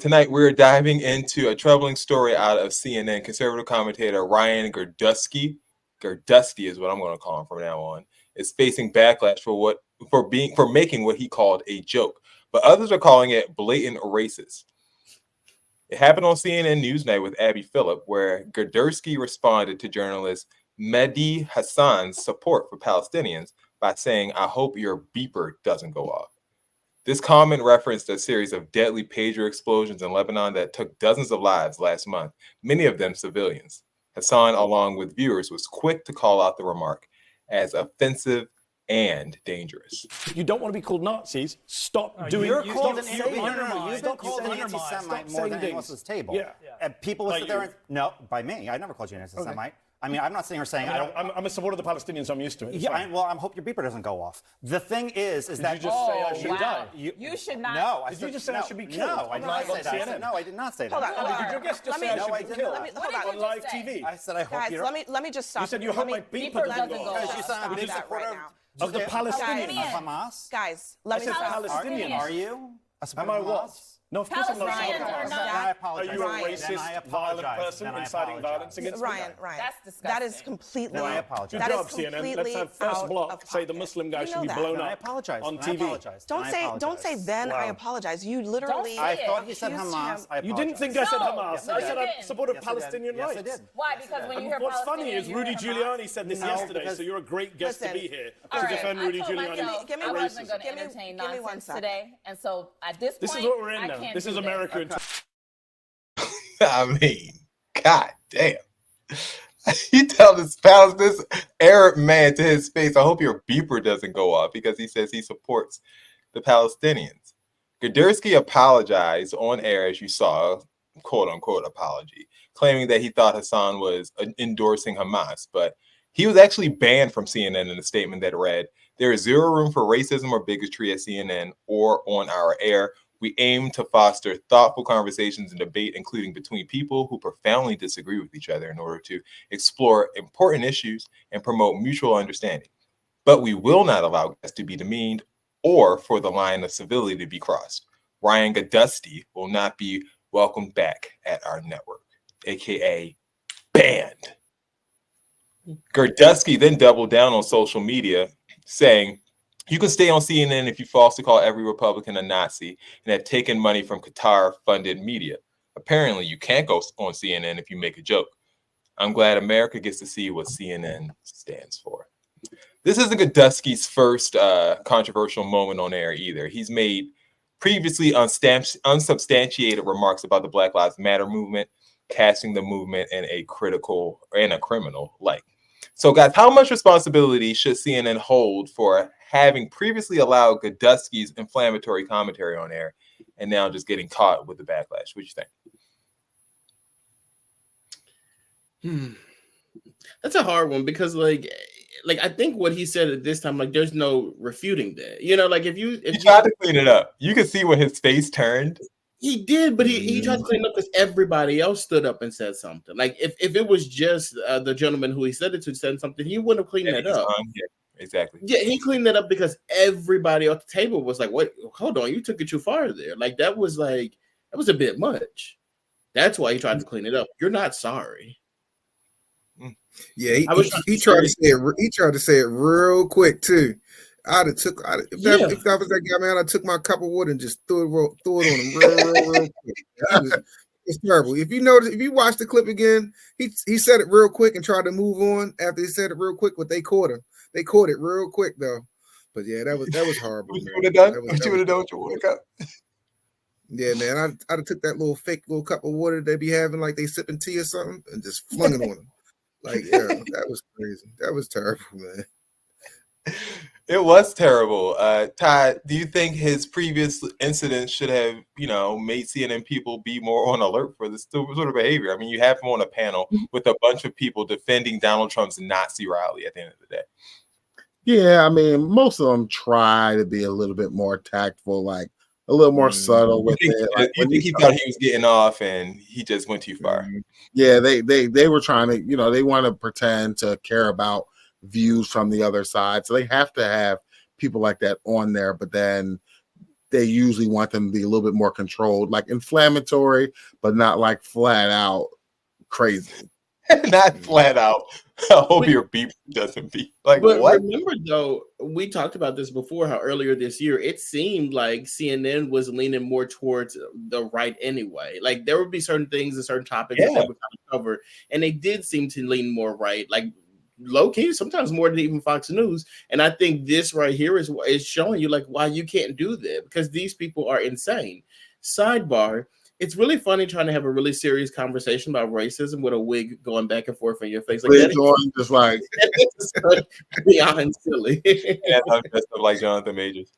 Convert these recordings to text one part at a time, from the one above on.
Tonight, we're diving into a troubling story out of CNN. Conservative commentator Ryan Girdusky, Girdusky is what I'm going to call him from now on, is facing backlash for making what he called a joke, but others are calling it blatant racist. It happened on CNN Newsnight with Abby Phillip, where Girdusky responded to journalist Mehdi Hassan's support for Palestinians by saying, "I hope your beeper doesn't go off." This comment referenced a series of deadly pager explosions in Lebanon that took dozens of lives last month, many of them civilians. Hassan, along with viewers, was quick to call out the remark as offensive and dangerous. You don't want to be called Nazis. Stop doing. You've been called an anti-Semite more than anyone else at this table. Yeah. And people will sit there and no, by me. I never called you an anti-Semite. I mean, I'm not sitting here saying I'm a supporter of the Palestinians. So I'm used to it. Yeah, I hope your beeper doesn't go off. The thing is that you just say I should die? You should not. No, did you just say I should be killed? No, I did not say that. No, I did not say that. Hold on. Did your guest just say I should be killed on live TV? I said I hope Guys, you don't. let me just stop. You said you hope my beeper doesn't go off. Because you said I'm a big supporter of the Palestinians. Hamas. Guys, let me I said stop. Palestinians. Are you? Am I what? No, of course I'm not. Ryan, I apologize. Are you a racist, violent person inciting violence against me? Ryan, That's disgusting. that is completely. I apologize. Good job, CNN. Let's have first block say the Muslim guy should be blown I up apologize. on I TV. apologize. Don't say then I apologize. You literally. Don't say I it. thought he said accused Hamas. him. I apologize. You didn't think I said Hamas. No, I you said I didn't. supported Yes, I did. Palestinian Yes, I rights. did. Why? Because when you hear What's funny Palestinian, is you're Rudy a Hamas. Giuliani said this No, yesterday, because- so you're a great guest to Listen. be here All to right, defend I Rudy told Giuliani. myself Give me I one- wasn't going to give me- entertain give me one nonsense second. today, and so at this point, This is what we're in I now. can't This do is this. America. I mean, god damn. You tell this Arab man to his face, "I hope your beeper doesn't go off," because he says he supports the Palestinians. Girdusky apologized on air, as you saw, quote unquote apology, claiming that he thought Hassan was endorsing Hamas, but he was actually banned from CNN in a statement that read, "There is zero room for racism or bigotry at CNN or on our air. We aim to foster thoughtful conversations and debate, including between people who profoundly disagree with each other, in order to explore important issues and promote mutual understanding. But we will not allow guests to be demeaned or for the line of civility to be crossed. Ryan Girdusky will not be welcomed back at our network," aka banned. Girdusky then doubled down on social media, saying, "You can stay on CNN if you falsely call every Republican a Nazi and have taken money from Qatar-funded media. Apparently, you can't go on CNN if you make a joke. I'm glad America gets to see what CNN stands for." This isn't Girdusky's first controversial moment on air either. He's made previously unsubstantiated remarks about the Black Lives Matter movement, casting the movement in a critical and a criminal light. So, guys, how much responsibility should CNN hold for having previously allowed Girdusky's inflammatory commentary on air and now just getting caught with the backlash? What do you think? That's a hard one because, like I think what he said at this time, like, there's no refuting that. You know, like if you tried to clean it up, you could see when his face turned. He did, but he tried to clean it up because everybody else stood up and said something. Like if it was just the gentleman who he said it to said something, he wouldn't have cleaned that up. Yeah, exactly. Yeah, he cleaned that up because everybody at the table was like, "What? Hold on, you took it too far there." Like that was a bit much. That's why he tried to clean it up. You're not sorry. Yeah, he tried to say it. He tried to say it real quick too. If I was that guy, man, I took my cup of water and just threw it on him real quick. It's terrible. If you watch the clip again, he said it real quick and tried to move on after he said it real quick, but they caught him. They caught it real quick though. But yeah, that was horrible. What you would have done? What you would have done with your water cup? Yeah, man, I'd have took that fake cup of water they be having like they sipping tea or something and just flung it on him. Like, yeah, that was crazy. That was terrible, man. It was terrible. Todd, do you think his previous incidents should have, made CNN people be more on alert for this sort of behavior? I mean, you have him on a panel with a bunch of people defending Donald Trump's Nazi rally at the end of the day. Yeah, I mean, most of them try to be a little bit more tactful, like a little more subtle with it. Like, you think he thought he was getting off and he just went too far? Yeah, they were trying to, they want to pretend to care about views from the other side. So they have to have people like that on there. But then they usually want them to be a little bit more controlled, like inflammatory, but not like flat out crazy. Not flat out. I hope your beep doesn't beep. Like, but what? Remember, though, we talked about this before, how earlier this year, it seemed like CNN was leaning more towards the right anyway. Like, there would be certain things and certain topics that they would kind of cover, and they did seem to lean more right. Like, low-key, sometimes more than even Fox News. And I think this right here is showing you, like, why you can't do that, because these people are insane. Sidebar. It's really funny trying to have a really serious conversation about racism with a wig going back and forth in your face. Like that going just like beyond silly. Yeah, I'm dressed up like Jonathan Majors.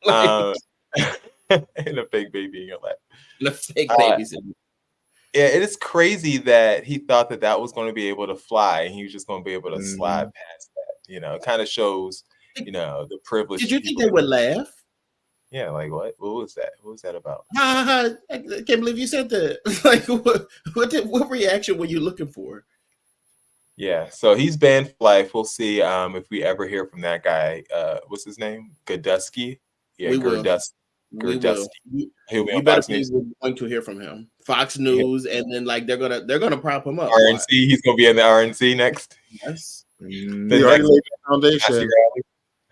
And a fake baby in your lap. And a fake baby's in. Yeah, it is crazy that he thought that was going to be able to fly, and he was just going to be able to slide past that. You know, it kind of shows, the privilege. Did you think they would laugh? Yeah, like what? What was that? What was that about? I can't believe you said that. Like, what reaction were you looking for? Yeah, so he's banned for life. We'll see if we ever hear from that guy. What's his name? Girdusky. Yeah, Girdusky. He'll be on Fox News. We're going to hear from him. Fox News, and then like they're gonna prop him up. RNC. He's gonna be in the RNC next. Yes. The already laid the foundation.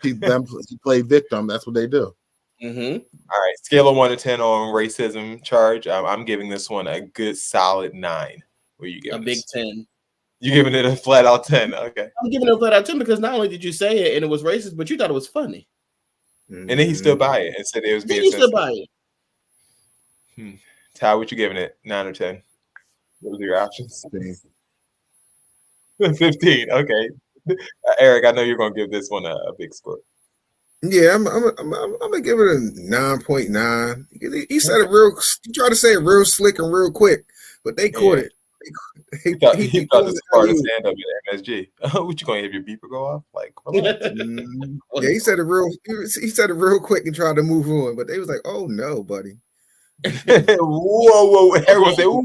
He played victim. That's what they do. Mm-hmm. All right, scale of 1 to 10 on racism charge. I'm giving this one a good solid 9. What are you giving? A big 10. You giving it a flat out 10? Okay. I'm giving it a flat out 10 because not only did you say it and it was racist, but you thought it was funny. And then he stood by it and said it was being sensitive. Stood by it. Ty, what you giving it? 9 or 10? What are your options? 15. Okay. Eric, I know you're gonna give this one a big score. Yeah, I'm gonna give it a 9.9. He said it real. He tried to say it real slick and real quick, but they caught it. He thought this was part of stand up at MSG. What you gonna have your beeper go off? Like, yeah, he said it real. He said it real quick and tried to move on, but they was like, "Oh no, buddy." Whoa! Everyone say, "Whoa!